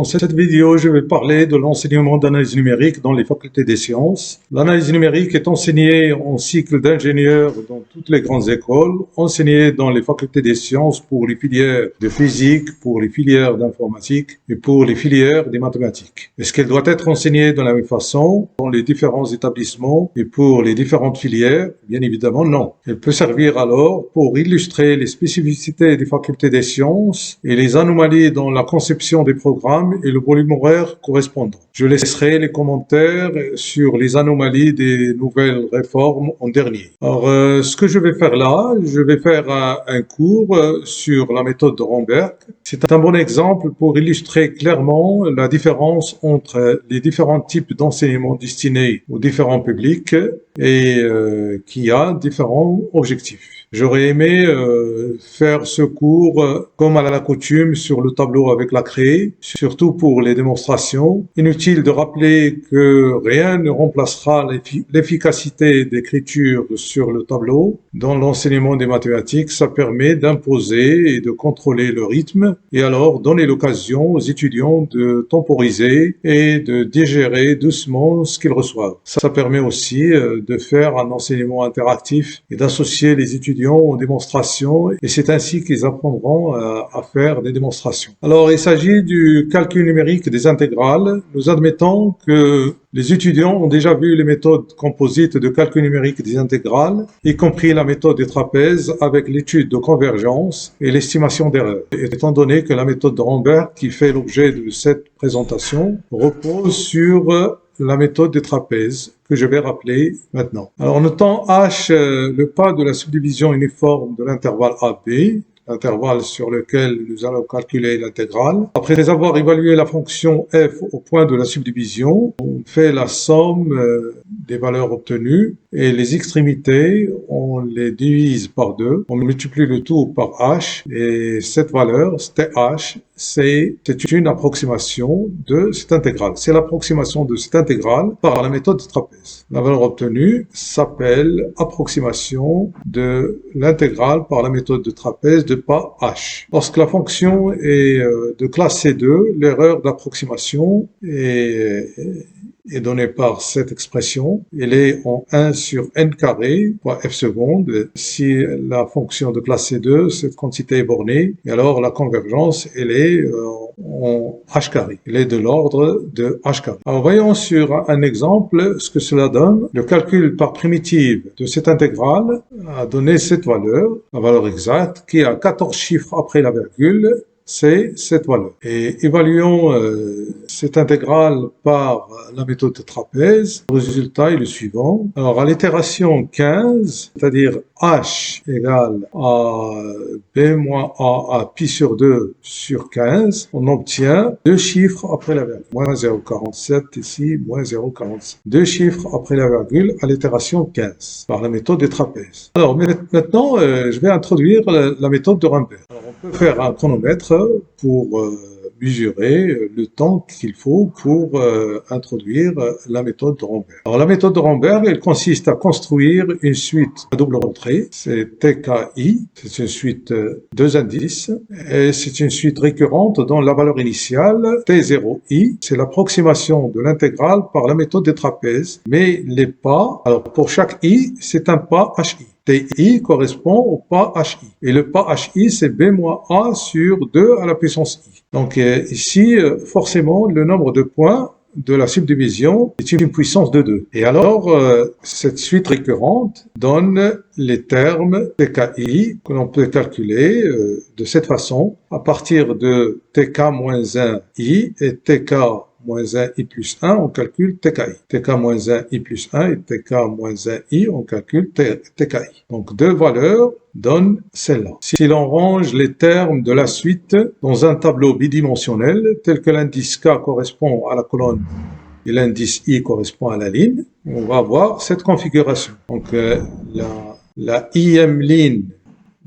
Dans cette vidéo, je vais parler de l'enseignement d'analyse numérique dans les facultés des sciences. L'analyse numérique est enseignée en cycle d'ingénieur dans toutes les grandes écoles, enseignée dans les facultés des sciences pour les filières de physique, pour les filières d'informatique et pour les filières des mathématiques. Est-ce qu'elle doit être enseignée de la même façon dans les différents établissements et pour les différentes filières? Bien évidemment, non. Elle peut servir alors pour illustrer les spécificités des facultés des sciences et les anomalies dans la conception des programmes et le volume horaire correspondant. Je laisserai les commentaires sur les anomalies des nouvelles réformes en dernier. Alors, ce que je vais faire là, je vais faire un cours sur la méthode de Romberg. C'est un bon exemple pour illustrer clairement la différence entre les différents types d'enseignement destinés aux différents publics et qui a différents objectifs. J'aurais aimé faire ce cours comme à la coutume sur le tableau avec la craie, surtout pour les démonstrations. Inutile de rappeler que rien ne remplacera l'efficacité d'écriture sur le tableau. Dans l'enseignement des mathématiques, ça permet d'imposer et de contrôler le rythme et alors donner l'occasion aux étudiants de temporiser et de digérer doucement ce qu'ils reçoivent. Ça permet aussi de faire un enseignement interactif et d'associer les étudiants aux démonstrations et c'est ainsi qu'ils apprendront à faire des démonstrations. Alors, il s'agit du calcul numérique des intégrales. Nous admettons que les étudiants ont déjà vu les méthodes composites de calcul numérique des intégrales, y compris la méthode des trapèzes avec l'étude de convergence et l'estimation d'erreur. Étant donné que la méthode de Romberg, qui fait l'objet de cette présentation, repose sur la méthode des trapèzes, que je vais rappeler maintenant. Alors, notons H, le pas de la subdivision uniforme de l'intervalle AB, l'intervalle sur lequel nous allons calculer l'intégrale. Après avoir évalué la fonction f au point de la subdivision, on fait la somme des valeurs obtenues et les extrémités, on les divise par 2, on multiplie le tout par h et cette valeur, th, c'est une approximation de cette intégrale. C'est l'approximation de cette intégrale par la méthode de trapèze. La valeur obtenue s'appelle approximation de l'intégrale par la méthode de trapèze de pas h. Lorsque la fonction est de classe C2, l'erreur d'approximation est donnée par cette expression. Elle est en 1 sur n carré fois f seconde. Si la fonction de classe C2, cette quantité est bornée, et alors la convergence, elle est en h carré. Elle est de l'ordre de h carré. Alors voyons sur un exemple ce que cela donne. Le calcul par primitive de cette intégrale a donné cette valeur, la valeur exacte, qui a 14 chiffres après la virgule. C'est cette valeur. Et évaluons cette intégrale par la méthode de trapèze. Le résultat est le suivant. Alors, à l'itération 15, c'est-à-dire h égale à b moins a à pi sur 2 sur 15, on obtient deux chiffres après la virgule. Moins 0,47 ici, moins 0,47. Deux chiffres après la virgule à l'itération 15, par la méthode des trapèzes. Alors, maintenant, je vais introduire la méthode de Romberg. Alors, on peut faire un chronomètre pour mesurer le temps qu'il faut pour introduire la méthode de Romberg. Alors la méthode de Romberg, elle consiste à construire une suite à double rentrée, c'est TKI, c'est une suite deux indices, et c'est une suite récurrente dont la valeur initiale, T0I, c'est l'approximation de l'intégrale par la méthode des trapèzes, mais les pas, alors pour chaque I, c'est un pas HI. TI correspond au pas HI. Et le pas HI, c'est B moins A sur 2 à la puissance I. Donc ici, forcément, le nombre de points de la subdivision est une puissance de 2. Et alors, cette suite récurrente donne les termes TKI que l'on peut calculer de cette façon à partir de TK moins 1I et TK moins 1i plus 1, on calcule TKI. TK moins 1i plus 1 et TK moins 1i, on calcule TKI. Donc deux valeurs donnent celle-là. Si l'on range les termes de la suite dans un tableau bidimensionnel, tel que l'indice K correspond à la colonne et l'indice I correspond à la ligne, on va avoir cette configuration. Donc la ième ligne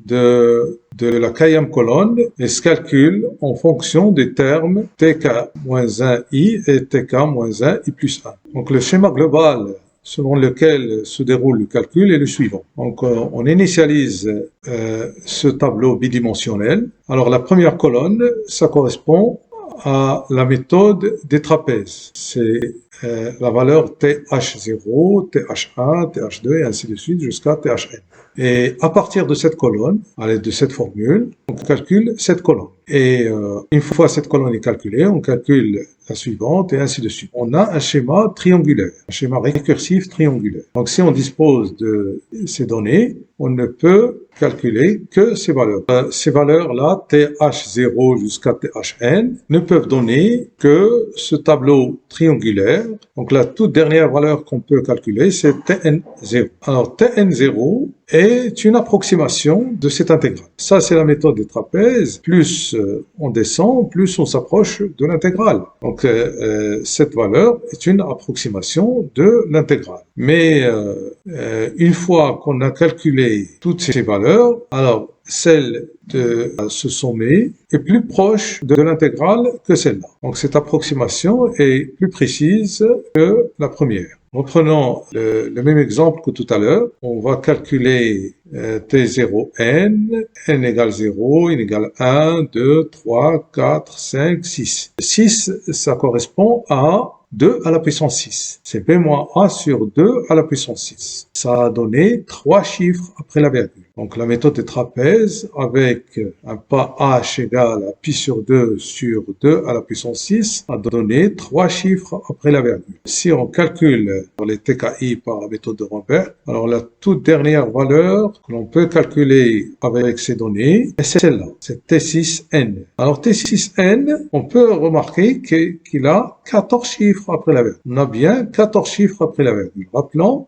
de la k-ième colonne et se calcule en fonction des termes tk-1i et tk-1i plus 1. Donc le schéma global selon lequel se déroule le calcul est le suivant. Donc on initialise ce tableau bidimensionnel. Alors la première colonne, ça correspond à la méthode des trapèzes. C'est la valeur TH0, TH1, TH2 et ainsi de suite jusqu'à THN. Et à partir de cette colonne, à l'aide de cette formule, on calcule cette colonne. Et une fois cette colonne est calculée, on calcule la suivante et ainsi de suite. On a un schéma triangulaire, un schéma récursif triangulaire. Donc si on dispose de ces données, on ne peut calculer que ces valeurs. Ces valeurs-là, TH0 jusqu'à THN, ne peuvent donner que ce tableau triangulaire. Donc la toute dernière valeur qu'on peut calculer, c'est TN0. Alors TN0 est une approximation de cette intégrale. Ça, c'est la méthode des trapèzes. Plus on descend, plus on s'approche de l'intégrale. Donc cette valeur est une approximation de l'intégrale. Mais une fois qu'on a calculé toutes ces valeurs, alors celle de ce sommet est plus proche de l'intégrale que celle-là. Donc cette approximation est plus précise que la première. Reprenons le même exemple que tout à l'heure. On va calculer T0n, n égale 0, n égale 1, 2, 3, 4, 5, 6. 6, ça correspond à 2 à la puissance 6. C'est P moins A sur 2 à la puissance 6. Ça a donné 3 chiffres après la virgule. Donc la méthode des trapèzes avec un pas h égale à pi sur 2 à la puissance 6 a donné 3 chiffres après la virgule. Si on calcule les TKI par la méthode de Romberg, alors la toute dernière valeur que l'on peut calculer avec ces données, c'est celle-là, c'est T6n. Alors T6n, on peut remarquer qu'il a 14 chiffres après la virgule. On a bien 14 chiffres après la virgule. Rappelons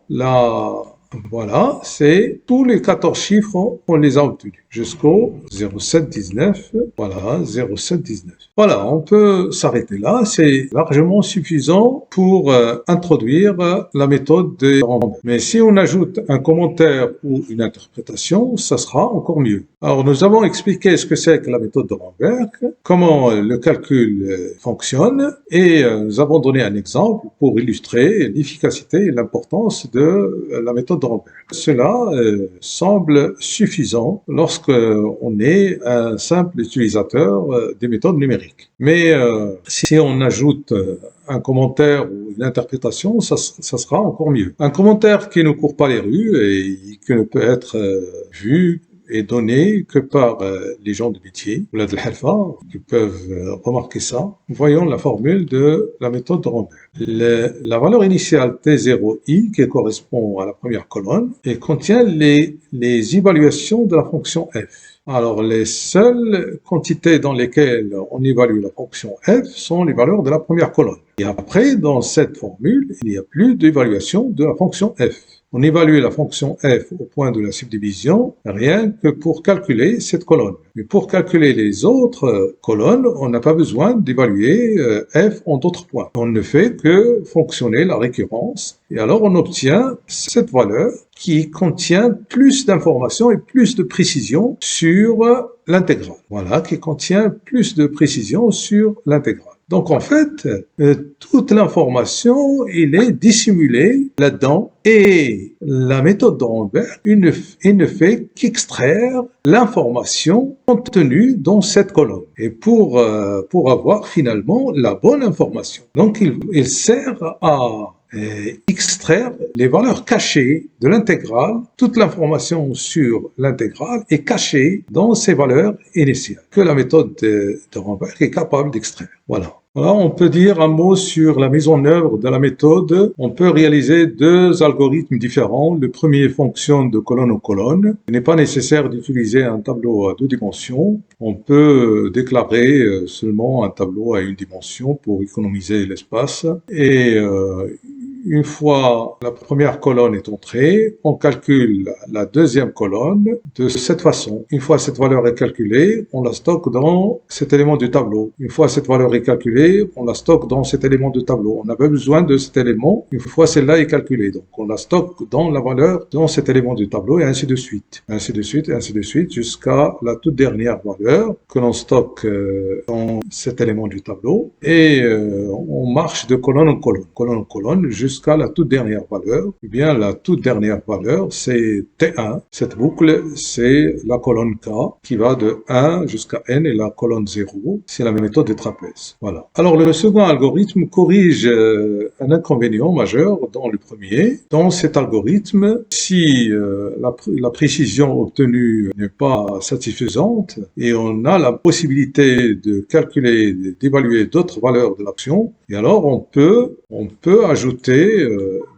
voilà, c'est tous les 14 chiffres, on les a obtenus jusqu'au 0719. Voilà, 0719. Voilà, on peut s'arrêter là. C'est largement suffisant pour introduire la méthode de Romberg. Mais si on ajoute un commentaire ou une interprétation, ça sera encore mieux. Alors, nous avons expliqué ce que c'est que la méthode de Romberg, comment le calcul fonctionne, et nous avons donné un exemple pour illustrer l'efficacité et l'importance de la méthode de Romberg. Cela semble suffisant lorsqu'on est un simple utilisateur des méthodes numériques. Mais si on ajoute un commentaire ou une interprétation, ça sera encore mieux. Un commentaire qui ne court pas les rues et qui ne peut être vu et donné que par les gens de métier, ou la Halfa, qui peuvent remarquer ça. Voyons la formule de la méthode de Romberg. La valeur initiale T0i, qui correspond à la première colonne, et contient les évaluations de la fonction f. Alors, les seules quantités dans lesquelles on évalue la fonction f sont les valeurs de la première colonne. Et après, dans cette formule, il n'y a plus d'évaluation de la fonction f. On évalue la fonction f au point de la subdivision rien que pour calculer cette colonne. Mais pour calculer les autres colonnes, on n'a pas besoin d'évaluer f en d'autres points. On ne fait que fonctionner la récurrence et alors on obtient cette valeur qui contient plus d'informations et plus de précision sur l'intégrale. Voilà, qui contient plus de précision sur l'intégrale. Donc en fait, toute l'information, il est dissimulée là-dedans et la méthode de Romberg, il ne fait qu'extraire l'information contenue dans cette colonne et pour avoir finalement la bonne information. Donc il sert à extraire les valeurs cachées de l'intégrale. Toute l'information sur l'intégrale est cachée dans ces valeurs initiales que la méthode de Romberg est capable d'extraire. Voilà. Voilà, on peut dire un mot sur la mise en œuvre de la méthode. On peut réaliser deux algorithmes différents. Le premier fonctionne de colonne en colonne. Il n'est pas nécessaire d'utiliser un tableau à 2 dimensions. On peut déclarer seulement un tableau à 1 dimension pour économiser l'espace. Et une fois la première colonne est entrée, on calcule la deuxième colonne de cette façon. Une fois cette valeur est calculée, on la stocke dans cet élément du tableau. Une fois cette valeur est calculée, on la stocke dans cet élément du tableau. On n'a pas besoin de cet élément une fois celle-là est calculée. Donc on la stocke dans la valeur dans cet élément du tableau et ainsi de suite. Ainsi de suite et ainsi de suite jusqu'à la toute dernière valeur que l'on stocke dans cet élément du tableau. Et on marche de colonne en colonne jusqu'à jusqu'à la toute dernière valeur. Eh bien, la toute dernière valeur, c'est T1. Cette boucle, c'est la colonne K qui va de 1 jusqu'à N et la colonne 0. C'est la méthode des trapèzes. Voilà. Alors, le second algorithme corrige un inconvénient majeur dans le premier. Dans cet algorithme, si la précision obtenue n'est pas satisfaisante et on a la possibilité de calculer, d'évaluer d'autres valeurs de l'action, et alors on peut ajouter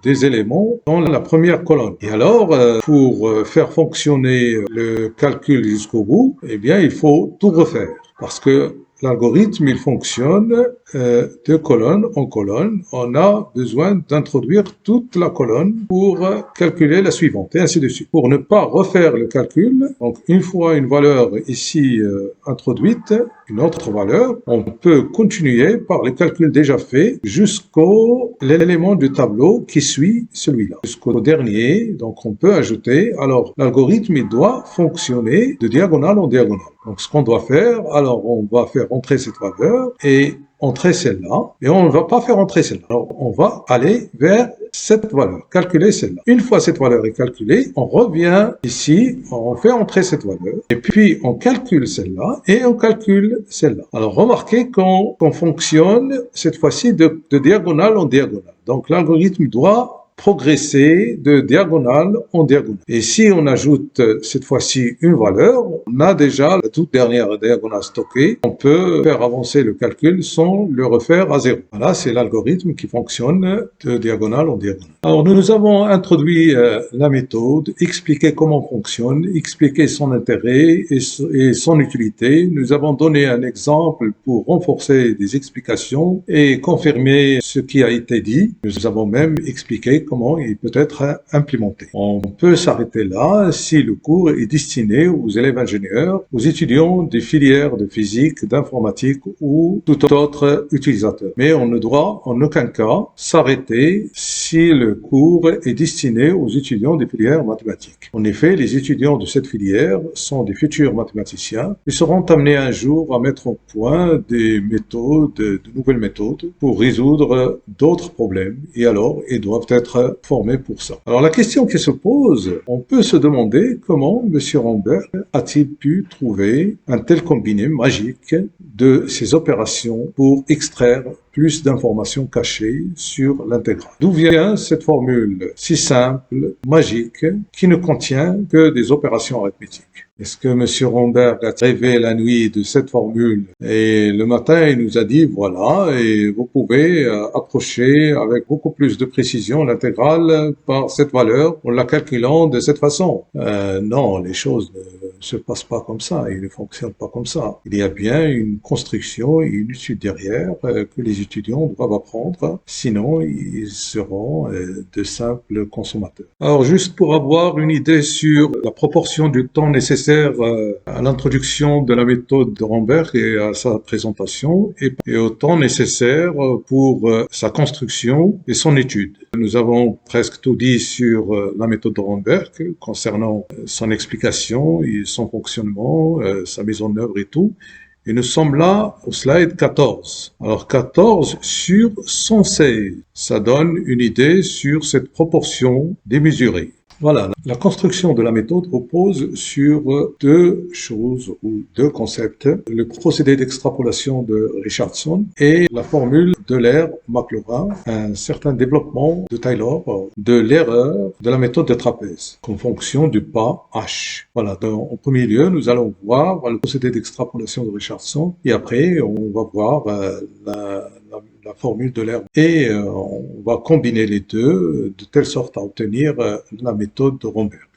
des éléments dans la première colonne. Et alors, pour faire fonctionner le calcul jusqu'au bout, eh bien, il faut tout refaire parce que l'algorithme, il fonctionne de colonne en colonne. On a besoin d'introduire toute la colonne pour calculer la suivante, et ainsi de suite. Pour ne pas refaire le calcul, donc une fois une valeur ici introduite, une autre valeur, on peut continuer par le calcul déjà fait jusqu'au l'élément du tableau qui suit celui-là, jusqu'au dernier. Donc on peut ajouter, alors l'algorithme il doit fonctionner de diagonale en diagonale. Donc ce qu'on doit faire, alors on va faire entrer cette valeur et entrer celle-là, et on ne va pas faire entrer celle-là. Alors, on va aller vers cette valeur, calculer celle-là. Une fois cette valeur est calculée, on revient ici, on fait entrer cette valeur, et puis on calcule celle-là, et on calcule celle-là. Alors, remarquez qu'on fonctionne cette fois-ci de diagonale en diagonale. Donc, l'algorithme doit progresser de diagonale en diagonale. Et si on ajoute cette fois-ci une valeur, on a déjà la toute dernière diagonale stockée. On peut faire avancer le calcul sans le refaire à zéro. Voilà, c'est l'algorithme qui fonctionne de diagonale en diagonale. Alors, nous avons introduit la méthode, expliqué comment fonctionne, expliqué son intérêt et son utilité. Nous avons donné un exemple pour renforcer des explications et confirmer ce qui a été dit. Nous avons même expliqué comment il peut être implémenté. On peut s'arrêter là si le cours est destiné aux élèves ingénieurs, aux étudiants des filières de physique, d'informatique ou tout autre utilisateur. Mais on ne doit en aucun cas s'arrêter si le cours est destiné aux étudiants des filières mathématiques. En effet, les étudiants de cette filière sont des futurs mathématiciens. Ils seront amenés un jour à mettre au point des méthodes, de nouvelles méthodes pour résoudre d'autres problèmes et alors ils doivent être formés pour ça. Alors la question qui se pose, on peut se demander comment M. Romberg a-t-il pu trouver un tel combiné magique de ces opérations pour extraire plus d'informations cachées sur l'intégrale. D'où vient cette formule si simple, magique, qui ne contient que des opérations arithmétiques? Est-ce que M. Romberg a rêvé la nuit de cette formule et le matin il nous a dit voilà et vous pouvez approcher avec beaucoup plus de précision l'intégrale par cette valeur en la calculant de cette façon? Non, les choses ne se passent pas comme ça, ils ne fonctionnent pas comme ça. Il y a bien une construction et une étude derrière que les étudiants doivent apprendre, sinon ils seront de simples consommateurs. Alors juste pour avoir une idée sur la proportion du temps nécessaire à l'introduction de la méthode de Romberg et à sa présentation et au temps nécessaire pour sa construction et son étude. Nous avons presque tout dit sur la méthode de Romberg concernant son explication et son fonctionnement, sa mise en œuvre et tout. Et nous sommes là au slide 14. Alors 14 sur 116, ça donne une idée sur cette proportion démesurée. Voilà, la construction de la méthode repose sur deux choses ou deux concepts. Le procédé d'extrapolation de Richardson et la formule d'Euler-Maclaurin, un certain développement de Taylor de l'erreur de la méthode de trapèze en fonction du pas H. Voilà, en premier lieu, nous allons voir le procédé d'extrapolation de Richardson et après, on va voir la formule de l'erreur. Et on va combiner les deux de telle sorte à obtenir la méthode de Romberg.